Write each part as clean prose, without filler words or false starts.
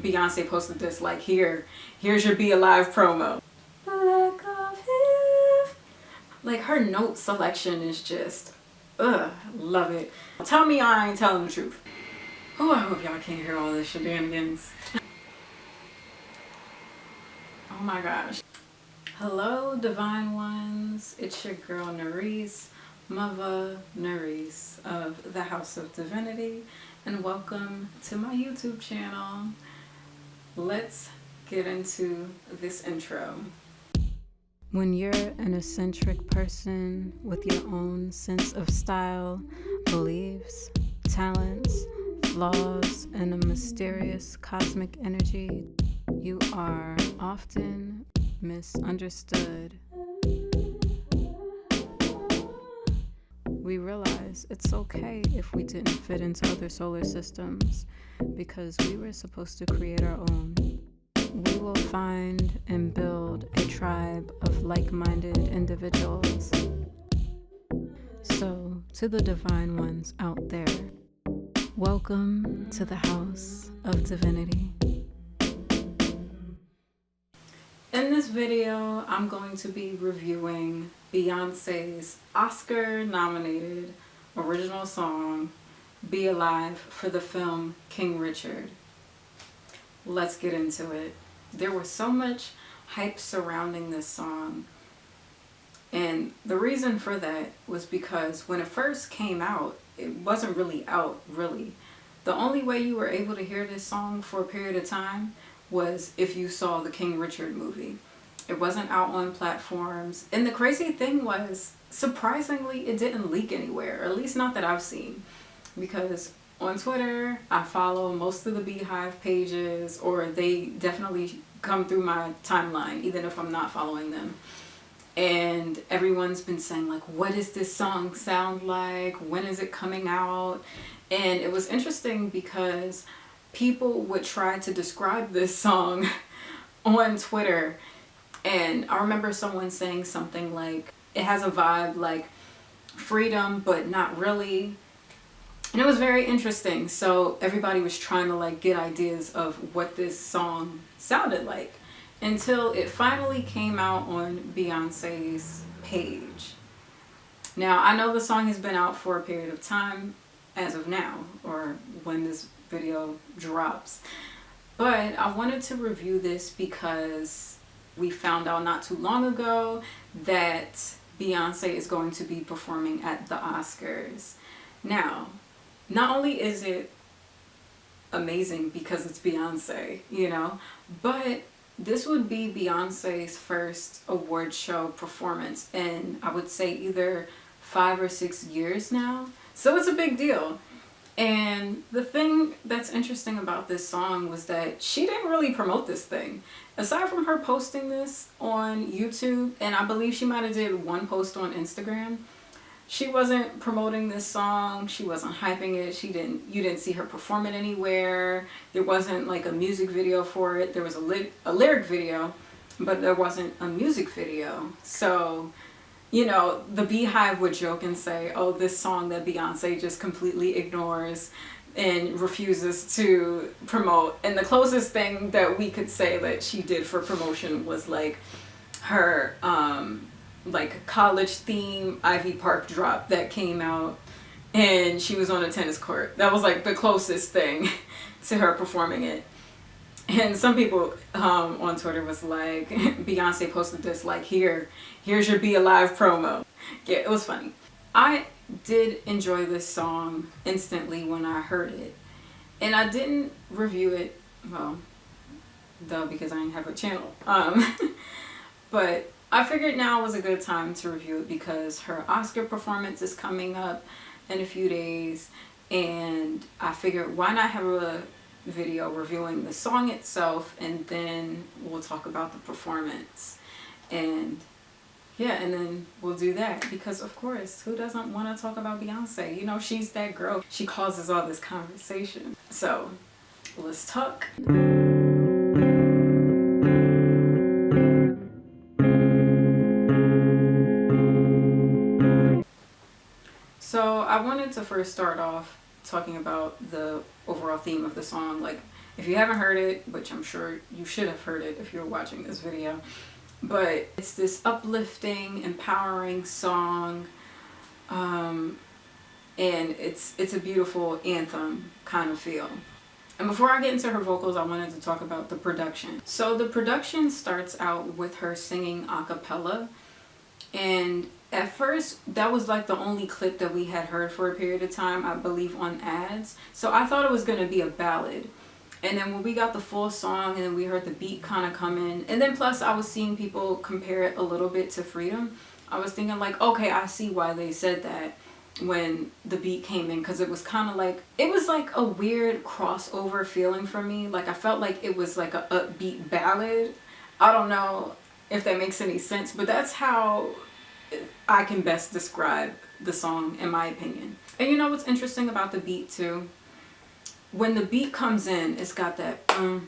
Beyonce posted this like, here's your Be Alive promo. Like, her note selection is just, love it. Tell me I ain't telling the truth. Oh, I hope y'all can't hear all this shenanigans. Oh my gosh. Hello, divine ones. It's your girl Narisse, Muva Narisse of the House of Divinity, and welcome to my YouTube channel. Let's get into this intro. When you're an eccentric person with your own sense of style, beliefs, talents, flaws, and a mysterious cosmic energy, you are often misunderstood. We realize it's okay if we didn't fit into other solar systems because we were supposed to create our own. We will find and build a tribe of like-minded individuals. So, to the divine ones out there, welcome to the House of Divinity. In this video, I'm going to be reviewing Beyonce's Oscar-nominated original song, Be Alive, for the film King Richard. Let's get into it. There was so much hype surrounding this song, and the reason for that was because when it first came out, it wasn't really out, really. The only way you were able to hear this song for a period of time was if you saw the King Richard movie. It wasn't out on platforms, and the crazy thing was, surprisingly, it didn't leak anywhere, or at least not that I've seen, because on Twitter, I follow most of the Beyhive pages, or they definitely come through my timeline, even if I'm not following them. And everyone's been saying, like, what does this song sound like? When is it coming out? And it was interesting because people would try to describe this song on Twitter. And I remember someone saying something like, it has a vibe like freedom, but not really. And it was very interesting. So everybody was trying to like get ideas of what this song sounded like until it finally came out on Beyonce's page. Now, I know the song has been out for a period of time as of now, or when this video drops. But I wanted to review this because we found out not too long ago that Beyonce is going to be performing at the Oscars. Now, not only is it amazing because it's Beyonce, you know, but this would be Beyonce's first award show performance in, I would say, either 5 or 6 years now. So it's a big deal. And the thing that's interesting about this song was that she didn't really promote this thing. Aside from her posting this on YouTube, and I believe she might have did one post on Instagram, she wasn't promoting this song. She wasn't hyping it. You didn't see her perform it anywhere. There wasn't like a music video for it. There was a lyric video, but there wasn't a music video. So, you know, the Beyhive would joke and say, oh, this song that Beyonce just completely ignores and refuses to promote. And the closest thing that we could say that she did for promotion was like her like college theme Ivy Park drop that came out, and she was on a tennis court. That was like the closest thing to her performing it. And some people on Twitter was like, Beyonce posted this like, here's your Be Alive promo. Yeah, it was funny. I did enjoy this song instantly when I heard it, and I didn't review it, well, though, because I didn't have a channel, but I figured now was a good time to review it because her Oscar performance is coming up in a few days, and I figured why not have a video reviewing the song itself, and then we'll talk about the performance. And yeah, and then we'll do that because, of course, who doesn't want to talk about Beyonce? You know, she's that girl. She causes all this conversation. So let's talk. So I wanted to first start off talking about the overall theme of the song, like If you haven't heard it, which I'm sure you should have heard it if you're watching this video, but it's this uplifting, empowering song, and it's a beautiful anthem kind of feel. And before I get into her vocals, I wanted to talk about the production. So the production starts out with her singing a cappella, and at first that was like the only clip that we had heard for a period of time, I believe, on ads. So I thought it was going to be a ballad. And then when we got the full song and then we heard the beat kind of come in, and then plus I was seeing people compare it a little bit to Freedom, I was thinking like, okay, I see why they said that when the beat came in, because it was kind of like, it was like a weird crossover feeling for me. Like I felt like it was like a upbeat ballad. I don't know if that makes any sense, but that's how I can best describe the song in my opinion. And you know what's interesting about the beat too? When the beat comes in, it's got that kind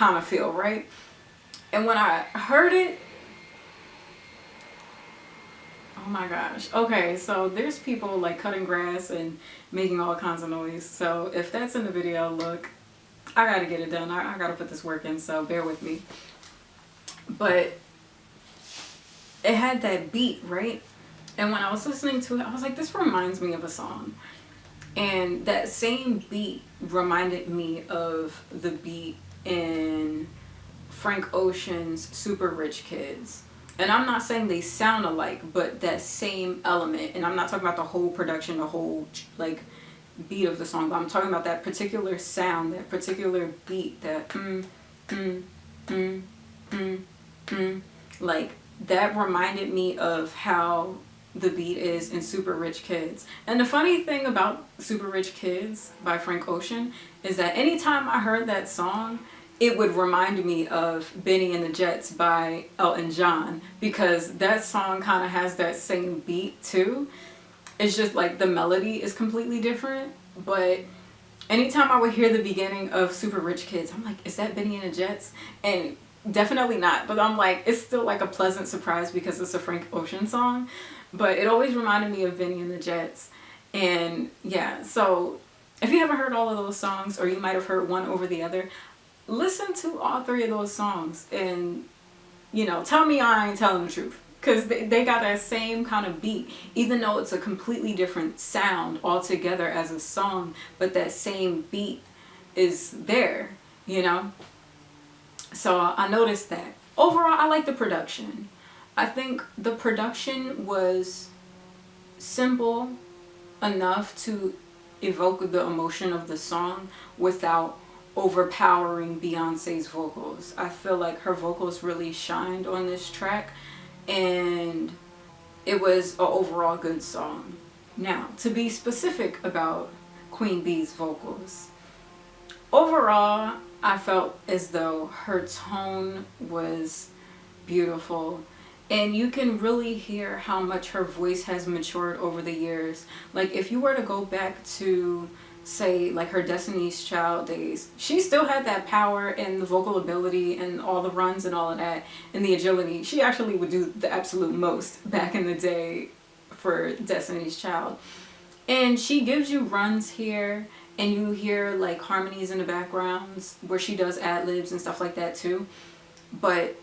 of feel, right? And when I heard it, oh my gosh. Okay, so there's people like cutting grass and making all kinds of noise. So if that's in the video, look, I gotta get it done. I gotta put this work in, so bear with me. But it had that beat, right? And when I was listening to it, I was like, this reminds me of a song. And that same beat reminded me of the beat in Frank Ocean's Super Rich Kids. And I'm not saying they sound alike, but that same element. And I'm not talking about the whole production, the whole like beat of the song, but I'm talking about that particular sound, that particular beat, that like that reminded me of how the beat is in Super Rich Kids. And the funny thing about Super Rich Kids by Frank Ocean is that anytime I heard that song, it would remind me of Benny and the Jets by Elton John, because that song kind of has that same beat too. It's just like the melody is completely different, but anytime I would hear the beginning of Super Rich Kids, I'm like, is that Benny and the Jets? And definitely not, but I'm like, it's still like a pleasant surprise because it's a Frank Ocean song. But it always reminded me of Benny and the Jets. And yeah, so if you haven't heard all of those songs, or you might have heard one over the other, listen to all three of those songs and, you know, tell me I ain't telling the truth. Because they got that same kind of beat, even though it's a completely different sound altogether as a song, but that same beat is there, you know? So I noticed that. Overall, I like the production. I think the production was simple enough to evoke the emotion of the song without overpowering Beyonce's vocals. I feel like her vocals really shined on this track, and it was an overall good song. Now, to be specific about Queen B's vocals, overall, I felt as though her tone was beautiful. And you can really hear how much her voice has matured over the years. Like if you were to go back to, say, like her Destiny's Child days, she still had that power and the vocal ability and all the runs and all of that and the agility. She actually would do the absolute most back in the day for Destiny's Child. And she gives you runs here, and you hear like harmonies in the backgrounds where she does ad-libs and stuff like that too. But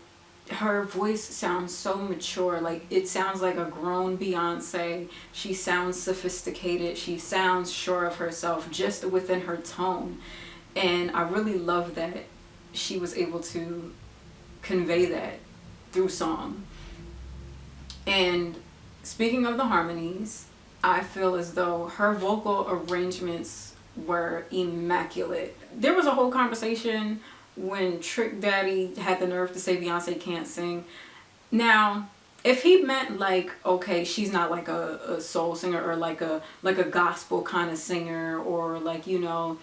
her voice sounds so mature. Like it sounds like a grown Beyonce. She sounds sophisticated. She sounds sure of herself just within her tone. And I really love that she was able to convey that through song. And speaking of the harmonies, I feel as though her vocal arrangements were immaculate. There was a whole conversation when Trick Daddy had the nerve to say Beyonce can't sing. Now, if he meant like, okay, she's not like a soul singer or like a gospel kind of singer, or like, you know,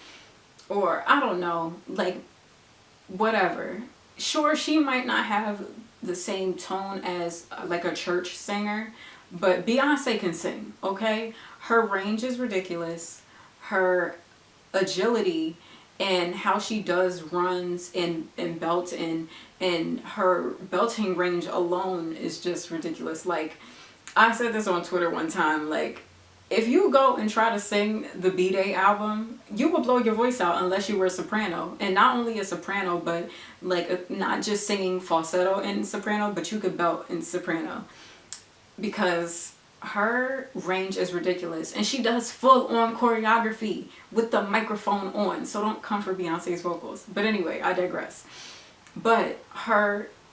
or I don't know, like whatever. Sure, she might not have the same tone as like a church singer, but Beyonce can sing, okay? Her range is ridiculous. Her agility and how she does runs and belts and her belting range alone is just ridiculous. Like I said this on Twitter one time, like if you go and try to sing the B-Day album, you will blow your voice out unless you were a soprano. And not only a soprano, but like not just singing falsetto in soprano, but you could belt in soprano. Because her range is ridiculous. And she does full-on choreography with the microphone on. So don't come for Beyonce's vocals. But anyway, I digress. But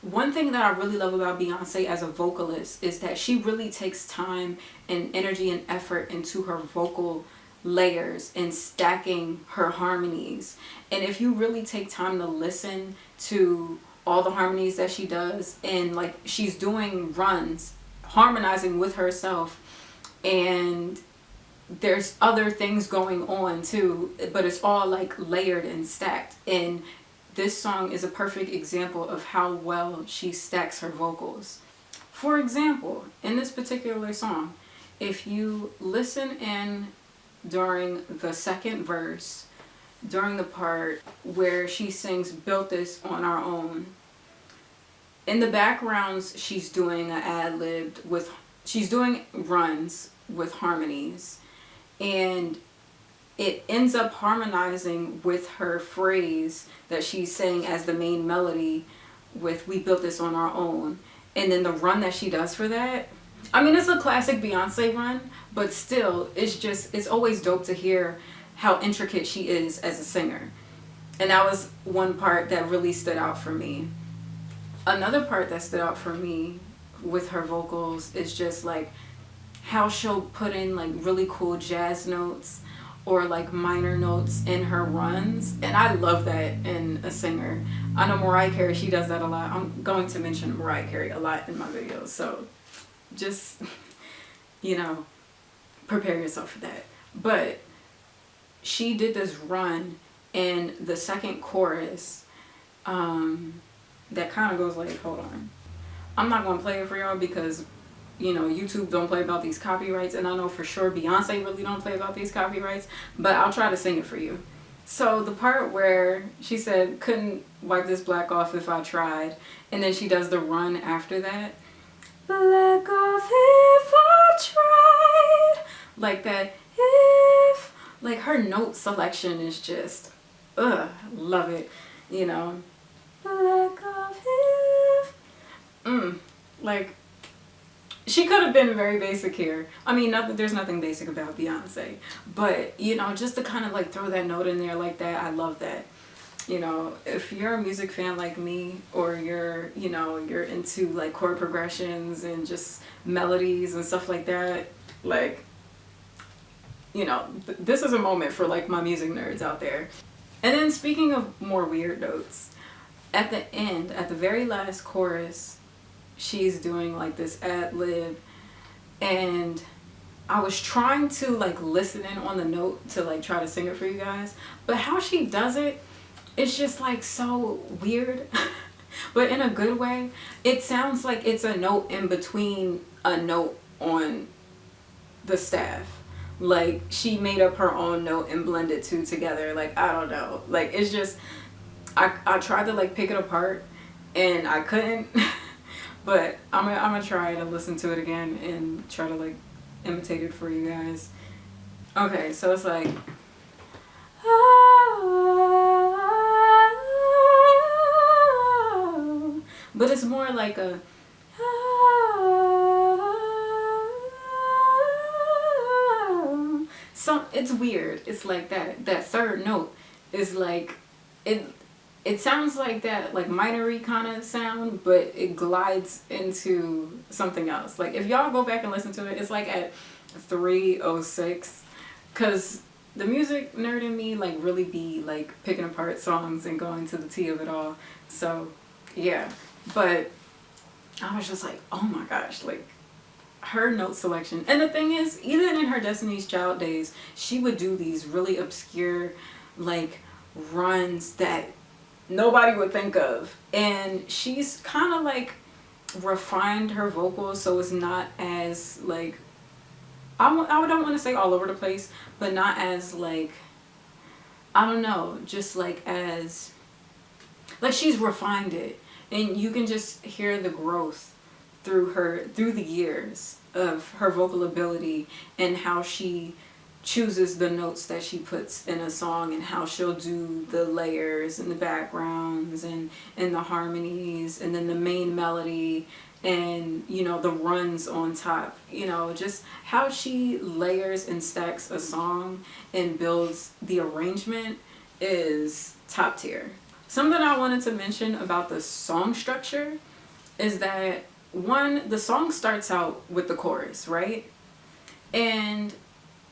one thing that I really love about Beyonce as a vocalist is that she really takes time and energy and effort into her vocal layers and stacking her harmonies. And if you really take time to listen to all the harmonies that she does, and like she's doing runs, harmonizing with herself, and there's other things going on too, but it's all like layered and stacked. And this song is a perfect example of how well she stacks her vocals. For example, in this particular song, if you listen in during the second verse, during the part where she sings "Built This on Our Own," in the backgrounds she's doing an ad-lib with, she's doing runs with harmonies, and it ends up harmonizing with her phrase that she's saying as the main melody with "We built this on our own." And then the run that she does for that, I mean, it's a classic Beyonce run, but still, it's always dope to hear how intricate she is as a singer. And that was one part that really stood out for me. Another part that stood out for me with her vocals is just like how she'll put in like really cool jazz notes or like minor notes in her runs, and I love that in a singer. I know Mariah Carey, she does that a lot. I'm going to mention Mariah Carey a lot in my videos, so just, you know, prepare yourself for that. But she did this run in the second chorus that kind of goes like, hold on, I'm not going to play it for y'all because, you know, YouTube don't play about these copyrights, and I know for sure Beyonce really don't play about these copyrights, but I'll try to sing it for you. So the part where she said, couldn't wipe this black off if I tried, and then she does the run after that. Black off if I tried. Like that, if, like her note selection is just, love it, you know. Black off if, like, she could have been very basic here. I mean, there's nothing basic about Beyonce, but you know, just to kind of like throw that note in there like that, I love that. You know, if you're a music fan like me, or you're, you know, you're into like chord progressions and just melodies and stuff like that, like, you know, this is a moment for like my music nerds out there. And then speaking of more weird notes, at the end, at the very last chorus, she's doing like this ad-lib, and I was trying to like listen in on the note to like try to sing it for you guys, but how she does it, it's just like so weird, but in a good way. It sounds like it's a note in between a note on the staff. Like she made up her own note and blended two together. Like, I don't know, like it's just, I tried to like pick it apart and I couldn't. But I'm gonna try to listen to it again and try to like imitate it for you guys. Okay, so it's like, but it's more like a, so it's weird. It's like that third note is like, it sounds like that like minor-y kind of sound, but it glides into something else. Like if y'all go back and listen to it, it's like at 3:06, because the music nerd in me like really be like picking apart songs and going to the tea of it all. So yeah, but I was just like, oh my gosh, like her note selection. And the thing is, even in her Destiny's Child days, she would do these really obscure like runs that nobody would think of, and she's kind of like refined her vocals so it's not as like, I don't want to say all over the place, but not as like, I don't know, just like she's refined it, and you can just hear the growth through the years of her vocal ability and how she chooses the notes that she puts in a song and how she'll do the layers and the backgrounds and the harmonies and then the main melody and, you know, the runs on top. You know, just how she layers and stacks a song and builds the arrangement is top tier. Something I wanted to mention about the song structure is that, one, the song starts out with the chorus, right? And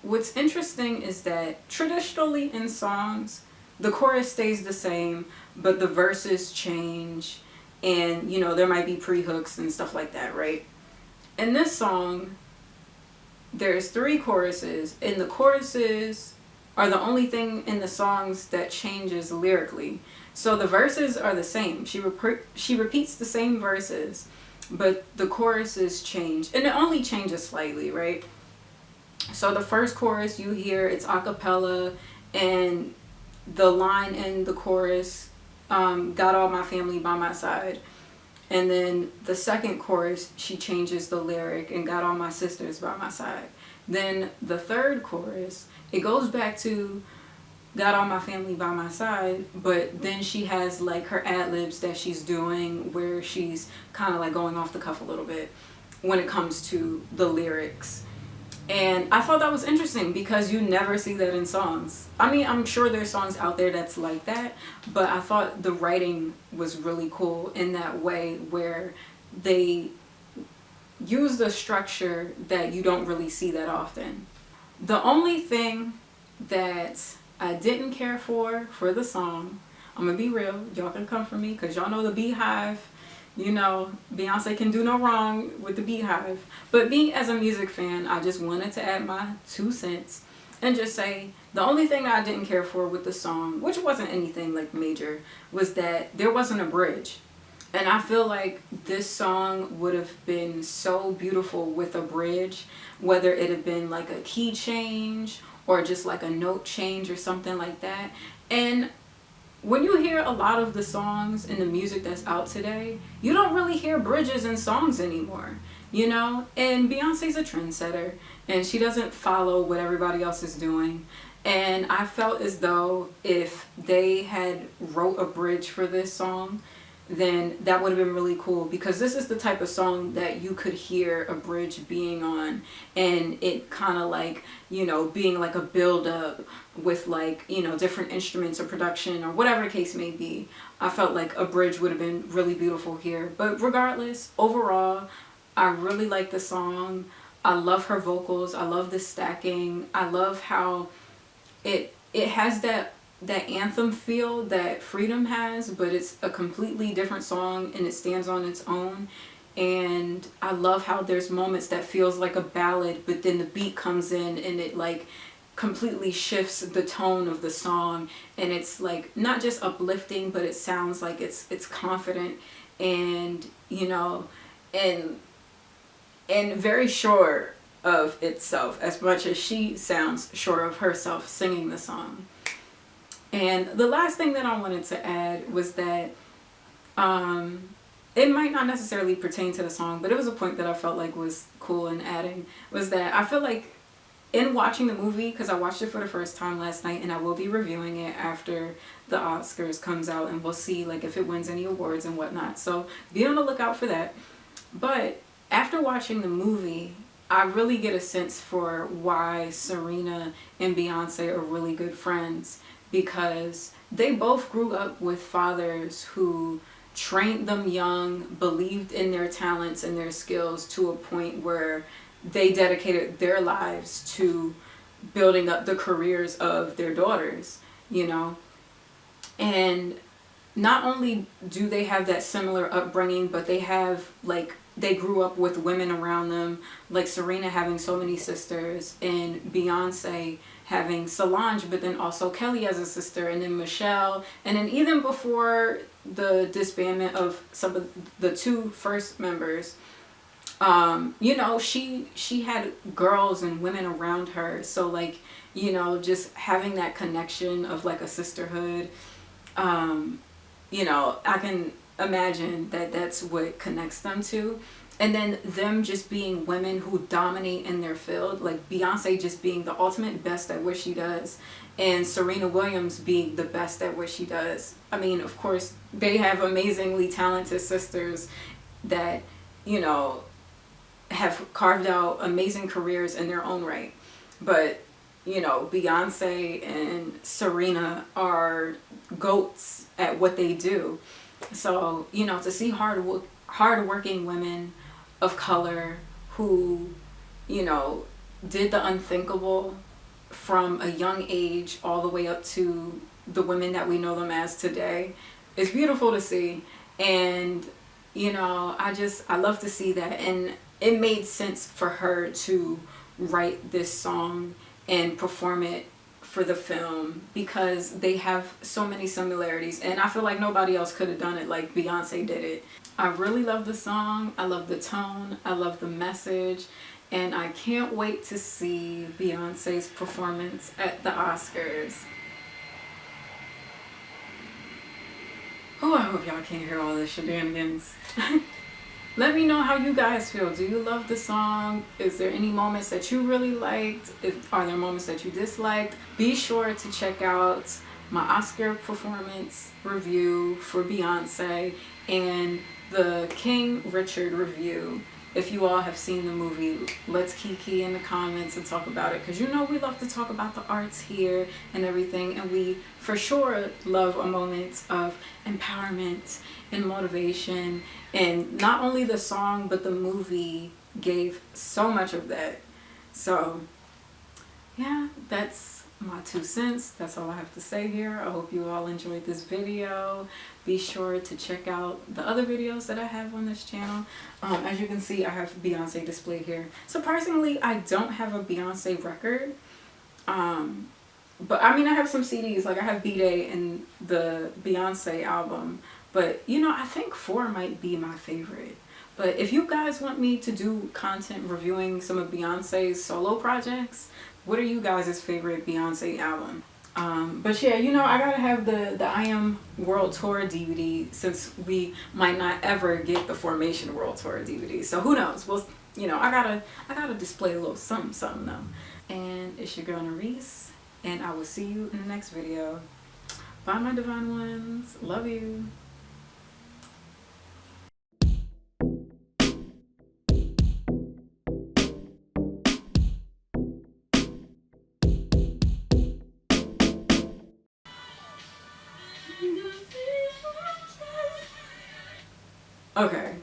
what's interesting is that traditionally in songs, the chorus stays the same, but the verses change, and, you know, there might be pre-hooks and stuff like that, right? In this song, there's 3 choruses, and the choruses are the only thing in the songs that changes lyrically. So the verses are the same. She repeats the same verses, but the choruses change, and it only changes slightly, right? So the first chorus you hear, it's a cappella, and the line in the chorus, got all my family by my side. And then the second chorus, she changes the lyric and got all my sisters by my side. Then the third chorus, it goes back to got all my family by my side, but then she has like her ad-libs that she's doing where she's kind of like going off the cuff a little bit when it comes to the lyrics. And I thought that was interesting because you never see that in songs. I mean, I'm sure there's songs out there that's like that, but I thought the writing was really cool in that way where they use the structure that you don't really see that often. The only thing that I didn't care for the song, I'm gonna be real, y'all can come for me because y'all know the Beyhive. You know, Beyonce can do no wrong with the Beyhive. But being as a music fan, I just wanted to add my 2 cents and just say the only thing that I didn't care for with the song, which wasn't anything like major, was that there wasn't a bridge. And I feel like this song would have been so beautiful with a bridge, whether it had been like a key change or just like a note change or something like that. And when you hear a lot of the songs and the music that's out today, you don't really hear bridges in songs anymore, you know? And Beyonce's a trendsetter, and she doesn't follow what everybody else is doing. And I felt as though if they had wrote a bridge for this song, then that would have been really cool, because this is the type of song that you could hear a bridge being on and it kind of like, you know, being like a build up with like, you know, different instruments or production or whatever the case may be. I felt like a bridge would have been really beautiful here. But regardless, overall, I really like the song. I love her vocals. I love the stacking. I love how it has that anthem feel that Freedom has, but it's a completely different song and it stands on its own. And I love how there's moments that feels like a ballad, but then the beat comes in and it like completely shifts the tone of the song, and it's like not just uplifting, but it sounds like it's confident and, you know, and very sure of itself, as much as she sounds sure of herself singing the song. And the last thing that I wanted to add was that it might not necessarily pertain to the song, but it was a point that I felt like was cool in adding, was that I feel like in watching the movie, because I watched it for the first time last night and I will be reviewing it after the Oscars comes out, and we'll see like if it wins any awards and whatnot, so be on the lookout for that. But after watching the movie, I really get a sense for why Serena and Beyonce are really good friends, because they both grew up with fathers who trained them young, believed in their talents and their skills to a point where they dedicated their lives to building up the careers of their daughters, you know. And not only do they have that similar upbringing, but they have like, they grew up with women around them, like Serena having so many sisters, and Beyonce having Solange, but then also Kelly as a sister, and then Michelle, and then even before the disbandment of some of the 2 first members, you know, she had girls and women around her. So like, you know, just having that connection of like a sisterhood, you know, I can imagine that that's what connects them to. and then them just being women who dominate in their field, like Beyonce just being the ultimate best at what she does, and Serena Williams being the best at what she does. I mean, of course, they have amazingly talented sisters that, you know, have carved out amazing careers in their own right. But, you know, Beyonce and Serena are goats at what they do. So, you know, to see hardworking women of color who, you know, did the unthinkable from a young age all the way up to the women that we know them as today, it's beautiful to see. And, you know, I love to see that. And it made sense for her to write this song and perform it for the film because they have so many similarities, and I feel like nobody else could have done it like Beyonce did it. I really love the song. I love the tone. I love the message, and I can't wait to see Beyonce's performance at the Oscars. Oh, I hope y'all can't hear all the shenanigans. Let me know how you guys feel. Do you love the song? Is there any moments that you really liked? Are there moments that you disliked? Be sure to check out my Oscar performance review for Beyonce and the King Richard review. If you all have seen the movie, let's kiki in the comments and talk about it, because you know we love to talk about the arts here and everything, and we for sure love a moment of empowerment and motivation. And not only the song but the movie gave so much of that. So yeah, that's my 2 cents. That's all I have to say here. I hope you all enjoyed this video. Be sure to check out the other videos that I have on this channel. As you can see, I have Beyonce displayed here. Surprisingly, I don't have a Beyonce record. But I mean, I have some CDs. Like I have B-Day and the Beyonce album. But you know, I think 4 might be my favorite. But if you guys want me to do content reviewing some of Beyonce's solo projects, what are you guys' favorite Beyonce album? But yeah, you know, I gotta have the I Am World Tour DVD, since we might not ever get the Formation World Tour DVD. So who knows? Well, you know, I gotta display a little something though. And it's your girl Narisse, and I will see you in the next video. Bye, my divine ones. Love you. Okay.